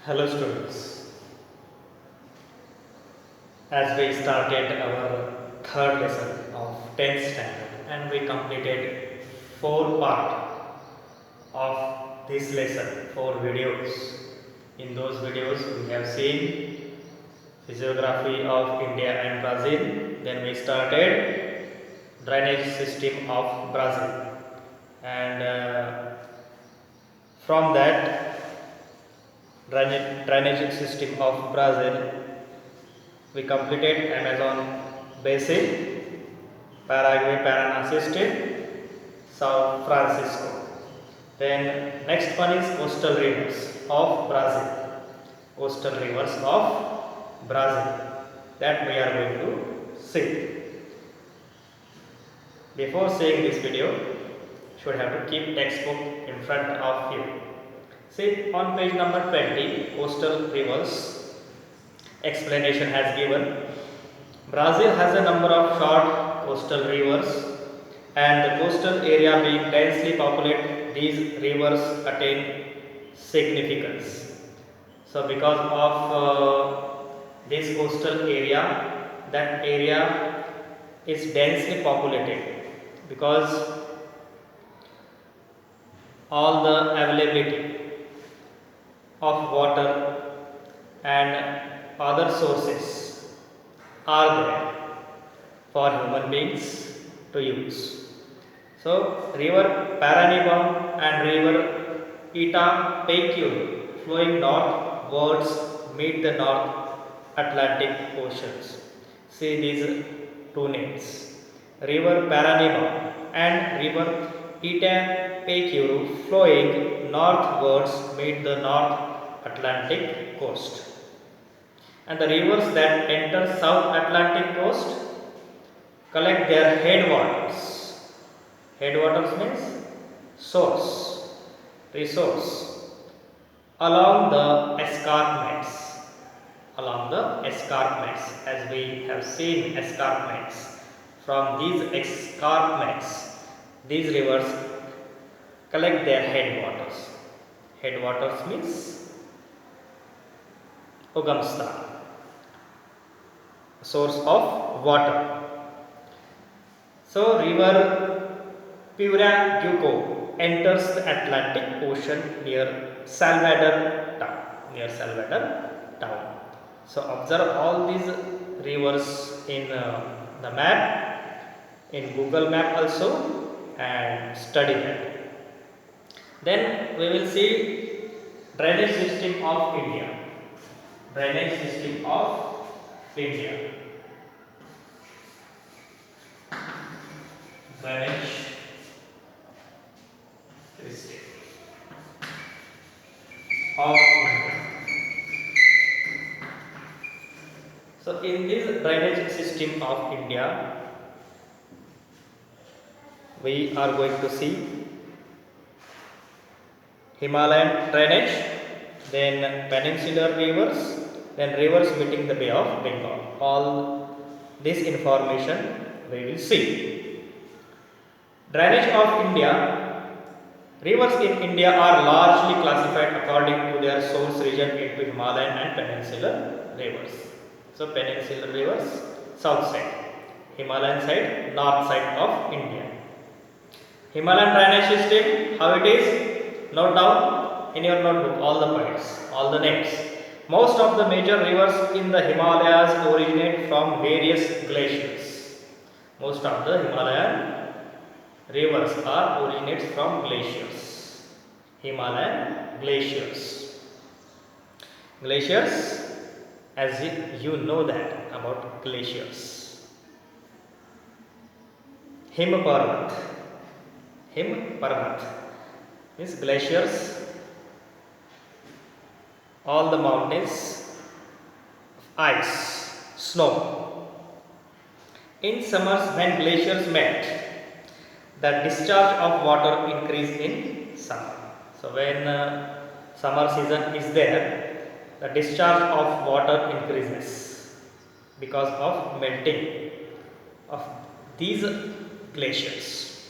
Hello students, as we started our third lesson of 10th standard and we completed 4 parts of this lesson, 4 videos. In those videos we have seen physiography of India and Brazil, then we started drainage system of Brazil and from that drainage system of Brazil we completed Amazon basin, Paraguay Paraná system, Sao Francisco. Then next one is coastal rivers of Brazil. Coastal rivers of Brazil that we are going to see. Before seeing this video, should have to keep textbook in front of you. See on page number 20, coastal rivers explanation has given. Brazil has a number of short coastal rivers and the coastal area being densely populated, these rivers attain significance. So because of this coastal area, that area is densely populated because all the availability of water and other sources are there for human beings to use. So, river Paranaíba and river Itapecuru flowing northwards meet the North Atlantic Oceans. See these two names. River Paranaíba and river Itapecuru flowing northwards meet the North Atlantic coast. And the rivers that enter South Atlantic coast collect their headwaters. Headwaters means source, resource along the escarpments. Along the escarpments, as we have seen escarpments. From these escarpments, these rivers collect their headwaters. Headwaters means Ugamsthan, source of water. So river Piraguaco enters the Atlantic Ocean near Salvador town. So observe all these rivers in the map, in Google map also, and study that. Then we will see drainage system of India. Drainage system of India. Drainage system of India. So in this drainage system of India, we are going to see Himalayan drainage, then peninsular rivers, then rivers meeting the Bay of Bengal. All this information we will see. Drainage of India. Rivers in India are largely classified according to their source region into Himalayan and peninsular rivers. So peninsular rivers, south side, Himalayan side, north side of India. Himalayan drainage system, how it is? Note down in your notebook all the points, all the names. Most of the major rivers in the Himalayas originate from various glaciers. Most of the Himalayan rivers are originates from glaciers. Himalayan glaciers. Glaciers, as you know that about glaciers. Himparvat. Himparvat means glaciers. All the mountains, ice, snow. In summers when glaciers melt, the discharge of water increase in summer. So when summer season is there, the discharge of water increases because of melting of these glaciers.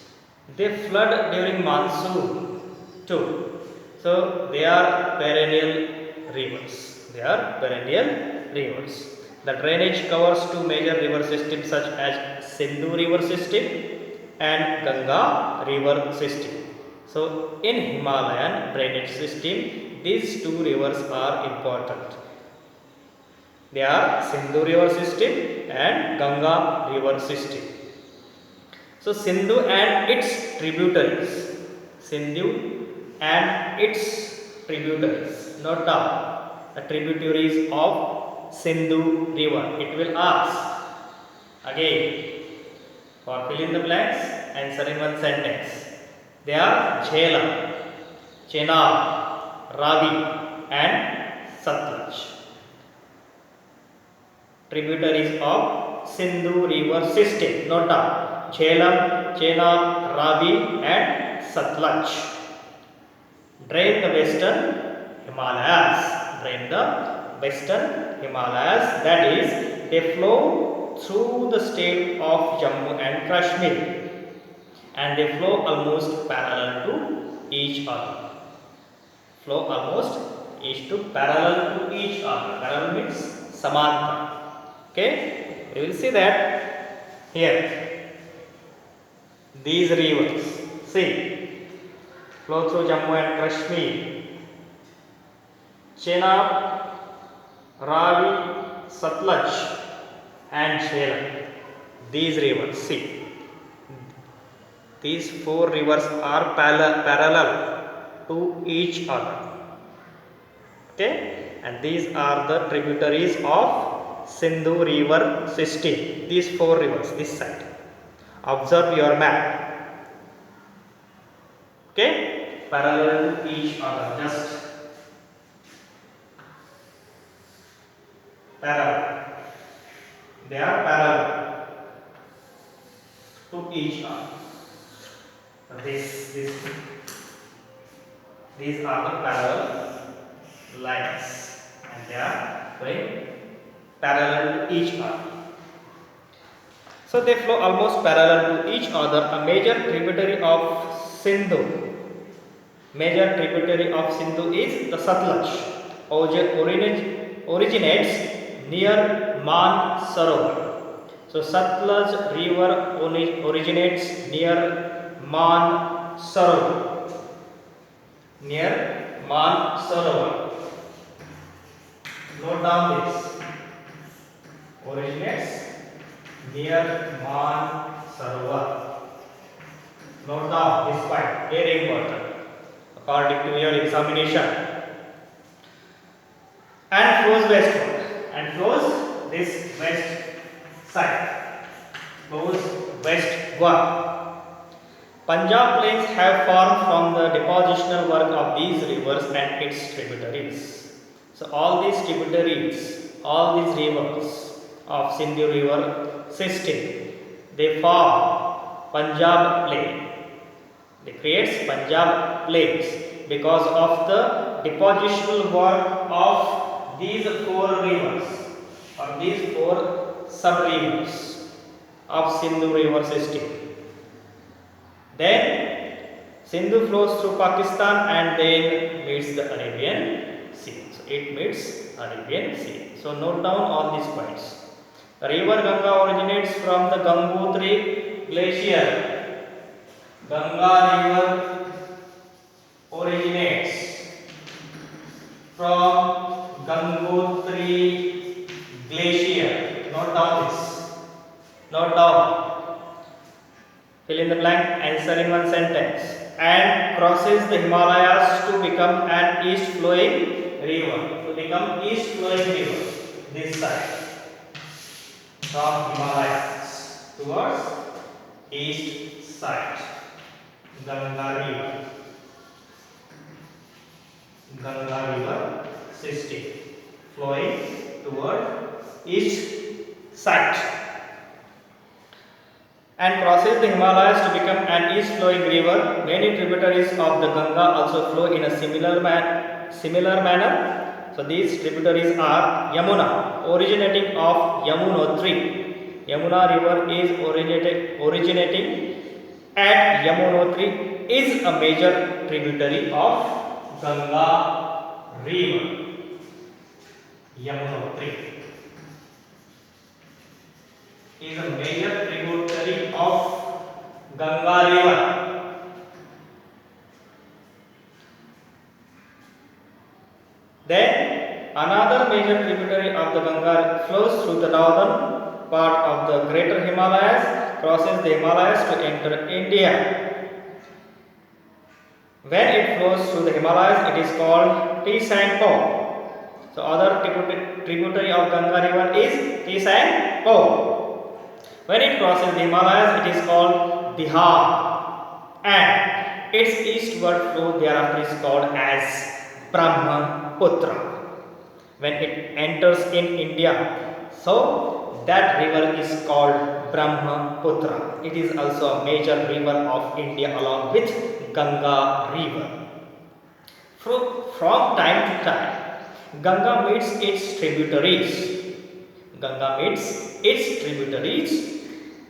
They flood during monsoon too. So they are perennial rivers. They are perennial rivers. The drainage covers two major river systems such as Sindhu river system and Ganga river system. So in Himalayan drainage system, these two rivers are important. They are Sindhu river system and Ganga river system. So Sindhu and its tributaries. Sindhu and its tributaries. Note down the tributaries of Sindhu river. It will ask again for fill in the blanks, answer in one sentence. They are Jhelum, Chenab, Ravi and Satluj. Tributaries of Sindhu river system. Note down Jhelum, Chenab, Ravi and Satluj. Drain the western Himalayas. Drain the western Himalayas. That is, they flow through the state of Jammu and Kashmir, and they flow almost parallel to each other. Flow almost parallel to each other. Parallel means samantara. Okay, you will see that here. These rivers, see, flow through Jammu and Kashmir. Chenab, Ravi, Satluj and Jhelum. These rivers, see, these four rivers are parallel to each other. Okay, and these are the tributaries of Sindhu river system. These four rivers, this side. Observe your map. Okay, parallel to each other, just parallel. They are parallel to each other. These are the parallel lines, and they are going parallel to each other. So they flow almost parallel to each other. A major tributary of Sindhu is the Satluj. Originates near Mansarovar. So Satluj river originates near Mansarovar. Note down this. Originates near Mansarovar. Note down this point. Very important according to your examination. And flows westward. And flows this west side. Flows westward. Punjab plains have formed from the depositional work of these rivers and its tributaries. So all these tributaries, all these rivers of Sindhu river system, they form Punjab plain. They creates Punjab plains because of the depositional work of these four rivers or these four sub-rivers of Sindhu river system. Then Sindhu flows through Pakistan and then meets the Arabian Sea. So it meets Arabian Sea. So note down all these points. The river Ganga originates from the Gangotri glacier. Ganga river originates from Gangotri glacier. Note down this. Note down. Fill in the blank, answer in one sentence. And crosses the Himalayas to become an east flowing river. This side. From Himalayas towards east side. Ganga river system flowing toward east side. And crosses the Himalayas to become an east flowing river. Many tributaries of the Ganga also flow in a similar manner. So these tributaries are Yamuna, originating of Yamunotri. Yamuna river is originating at Yamunotri, is a major tributary of Ganga river. Yamunotri is a major tributary of Ganga river. Then another major tributary of the Ganga flows through the northern part of the greater Himalayas, crosses the Himalayas to enter India. When it flows through the Himalayas, it is called Tsangpo. So other tributary of Ganga river is Tsangpo. When it crosses the Himalayas, it is called Bihar, and its eastward flow thereafter is called as Brahmaputra. When it enters in India, so that river is called Brahmaputra. It is also a major river of India along with Ganga river. From time to time, Ganga meets its tributaries.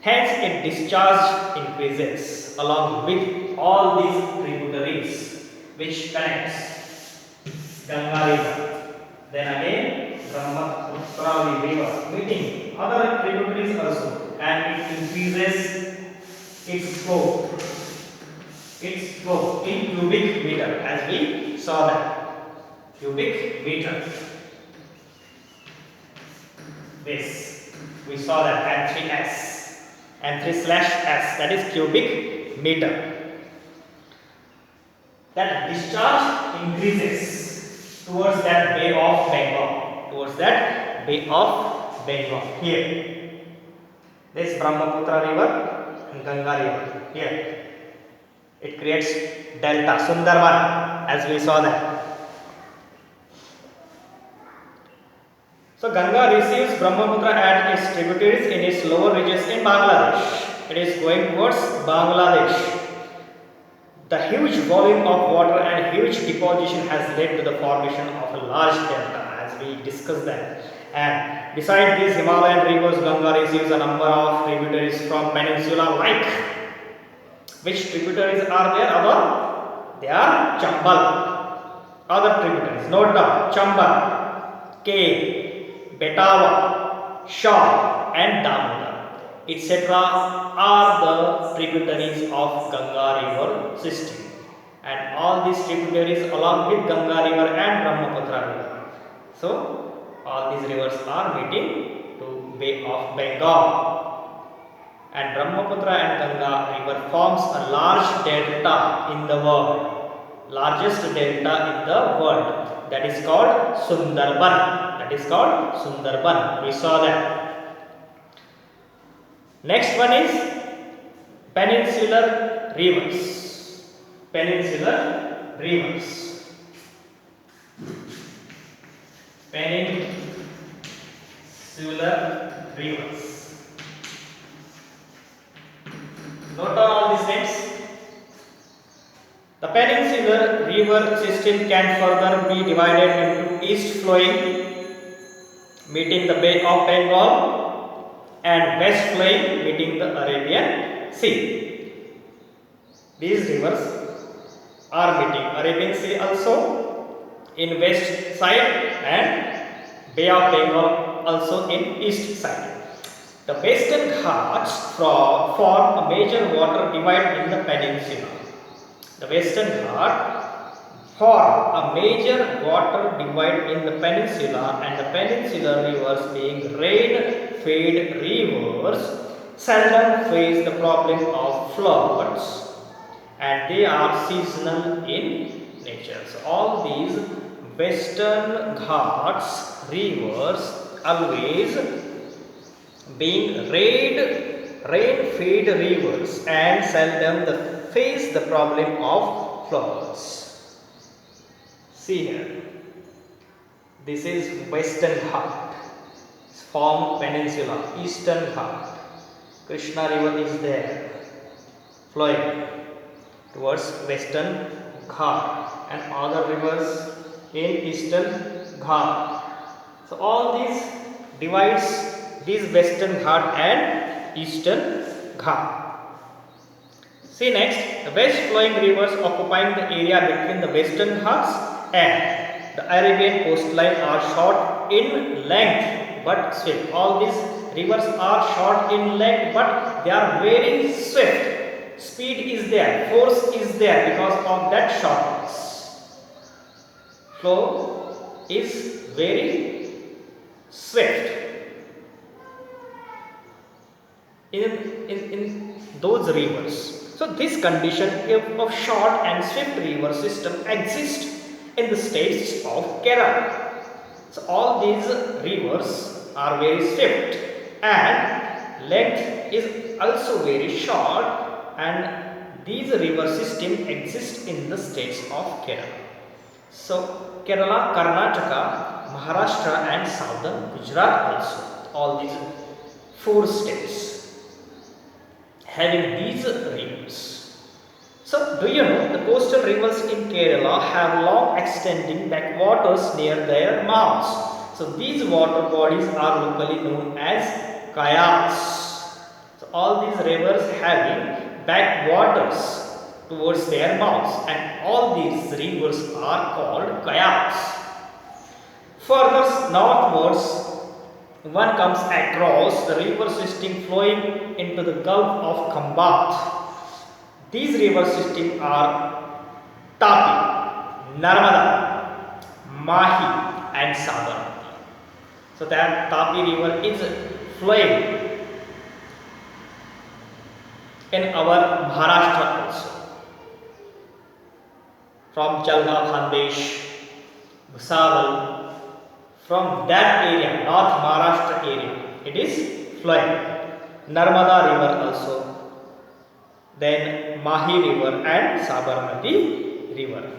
Hence its discharge increases along with all these tributaries which connects Ganga river. Then again Brahmaputra river meeting other tributaries also, and it increases its flow in cubic meter, as we saw that cubic meter. This we saw that n3/s, that is cubic meter. That discharge increases towards that Bay of Bengal. Here, this Brahmaputra river and Ganga river. Here, it creates delta Sundarban, as we saw that. So Ganga receives Brahmaputra at its tributaries in its lower reaches in Bangladesh. It is going towards Bangladesh. The huge volume of water and huge deposition has led to the formation of a large delta, as we discussed that. And besides these Himalayan rivers, Ganga receives a number of tributaries from peninsula, like which tributaries are there? They are Chambal. Other tributaries, note down: Chambal, Kane, Betava, Shaw, and Damodar, etc. are the tributaries of Ganga river system, and all these tributaries along with Ganga river and Brahmaputra river. So all these rivers are meeting to Bay of Bengal, and Brahmaputra and Ganga river forms a large delta in the world, largest delta in the world, that is called Sundarban. We saw that. Next one is peninsular rivers. Peninsular rivers. Note down all these names. The peninsular river system can further be divided into east flowing, meeting the Bay of Bengal, and west flowing, meeting the Arabian Sea. These rivers are meeting Arabian Sea also in west side, and Bay of Bengal also in east side. The Western Ghats form a major water divide in the peninsula. The Western Ghats form a major water divide in the peninsula, and the peninsular rivers, being rain-fed rivers, seldom face the problem of floods, and they are seasonal in nature. So all these Western Ghats rivers always being rain-fed rivers and seldom face the problem of floods. See here, this is Western Ghat, form peninsula. Eastern Ghat, Krishna river is there flowing towards Western Ghat, and other rivers in Eastern Ghat. So all these divides these Western Ghat and Eastern Ghat. See next, the west flowing rivers occupying the area between the Western Ghats and the Arabian coastline are short in length but swift. All these rivers are short in length but they are very swift. Speed is there, force is there because of that shortness. Flow is very swift. In those rivers. So this condition of short and swift river system exists in the states of Kerala. So all these rivers are very swift and length is also very short, and these river system exist in the states of Kerala. So Kerala, Karnataka, Maharashtra and southern Gujarat also. All these 4 states having these rivers. So, do you know the coastal rivers in Kerala have long extending backwaters near their mouths. So, these water bodies are locally known as kayaks. So, all these rivers having backwaters towards their mouths, and all these rivers are called kayaks. Further northwards, one comes across the river system flowing into the Gulf of Khambat. These river systems are Tapi, Narmada, Mahi and Sabarmati. So that Tapi river is flowing in our Maharashtra also. From Jalgaon, Khandesh, Bhusawal, from that area, North Maharashtra area, it is flowing. Narmada river also, then Mahi river and Sabarmati river.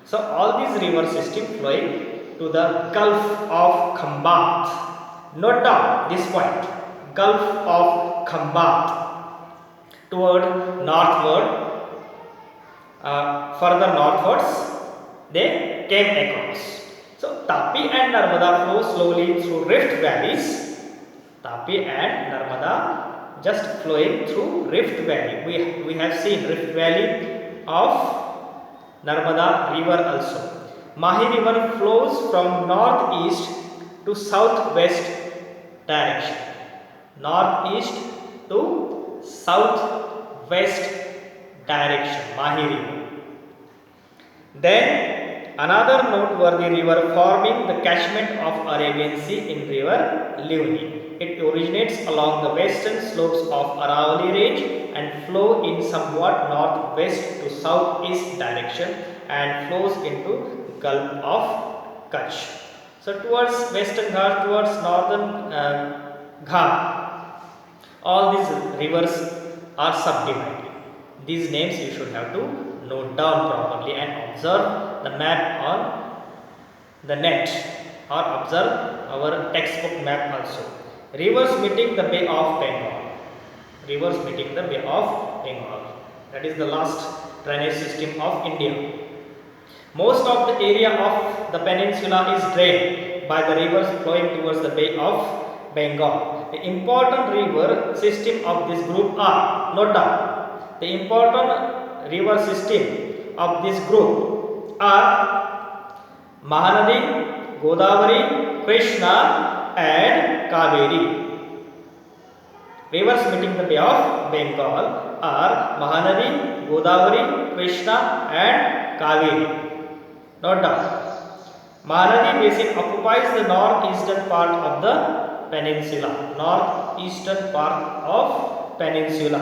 So all these river system flowing to the Gulf of Khambat. Note down this point, Gulf of Khambat, toward northward, further northwards they came across. So Tapi and Narmada flow slowly through rift valleys. Tapi and Narmada just flowing through rift valley. We have seen rift valley of Narmada river also. Mahi river flows from northeast to southwest direction. Northeast to southwest direction, Mahi river. Then another noteworthy river forming the catchment of Arabian Sea in river Luni. It originates along the western slopes of Aravalli range and flow in somewhat northwest to southeast direction and flows into Gulf of Kutch. So towards western Ghat, towards northern Ghat, all these rivers are subdivided. These names you should have to note down properly and observe the map on the net or observe our textbook map also. Rivers meeting the Bay of Bengal. Rivers meeting the Bay of Bengal. That is the last drainage system of India. Most of the area of the peninsula is drained by the rivers flowing towards the Bay of Bengal. The important river system of this group are, note down, the important river system of this group are Mahanadi, Godavari, Krishna and Kaveri. Rivers meeting the Bay of Bengal are Mahanadi, Godavari, Krishna and Kaveri. Note down. Mahanadi basin occupies the northeastern part of the peninsula. Northeastern part of peninsula.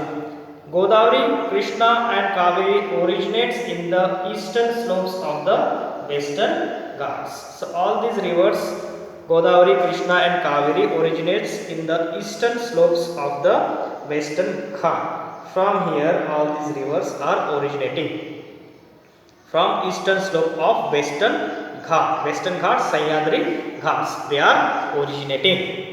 Godavari, Krishna and Kaveri originates in the eastern slopes of the western Ghats. So all these rivers, Godavari, Krishna and Kaveri originates in the eastern slopes of the western Ghat. From here all these rivers are originating. From eastern slope of western Ghat. Western Ghat, Sahyadri Ghats, they are originating.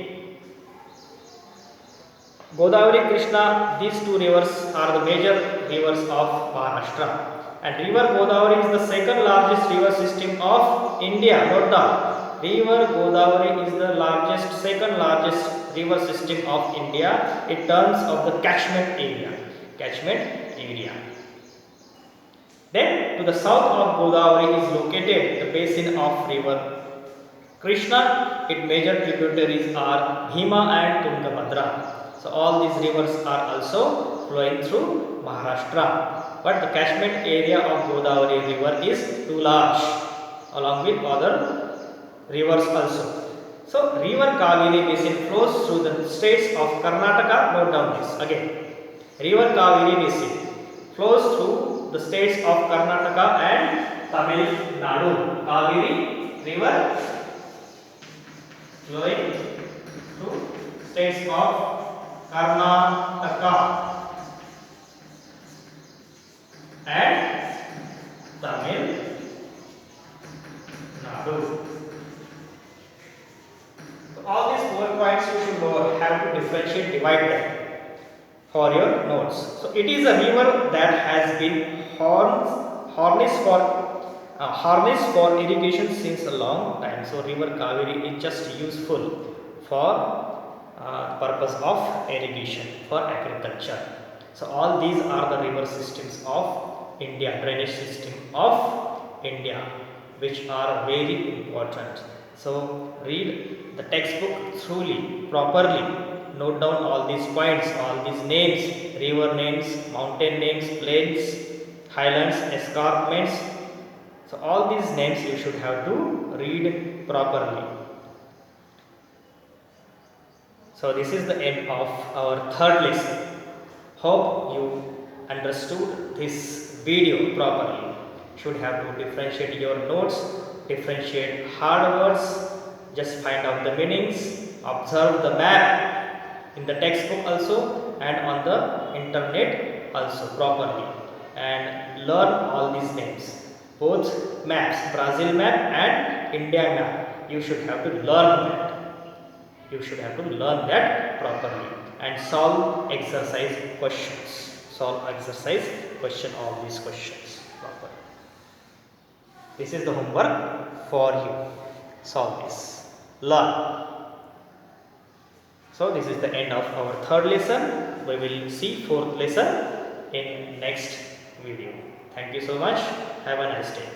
Godavari, Krishna, these two rivers are the major rivers of Maharashtra. And river Godavari is the second largest river system of India. Note down. River Godavari is the largest, second largest river system of India in terms of the catchment area. Catchment area. Then to the south of Godavari is located the basin of river Krishna, its major tributaries are Bhima and Tungabhadra. So all these rivers are also flowing through Maharashtra. But the catchment area of Godavari river is too large, along with other rivers also. So river Kaveri basin flows through the states of Karnataka. Note down this again. River Kaveri basin flows through the states of Karnataka and Tamil Nadu. Kaveri river flowing through states of Karnataka and Tamil Nadu. So all these 4 points you should have to differentiate, divide them for your notes. So it is a river that has been harnessed for irrigation since a long time. So river Kaveri is just useful for purpose of irrigation, for agriculture. So all these are the river systems of India, drainage system of India, which are very important. So read the textbook thoroughly, properly. Note down all these points, all these names, river names, mountain names, plains, highlands, escarpments. So all these names you should have to read properly. So this is the end of our third lesson. Hope you understood this video properly. Should have to differentiate your notes, differentiate hard words, just find out the meanings, observe the map in the textbook also and on the internet also properly, and learn all these names, both maps, Brazil map and India map. You should have to learn that. You should have to learn that properly and solve exercise questions. Solve exercise question, all these questions properly. This is the homework for you. Solve this. Learn. So this is the end of our third lesson. We will see fourth lesson in next video. Thank you so much. Have a nice day.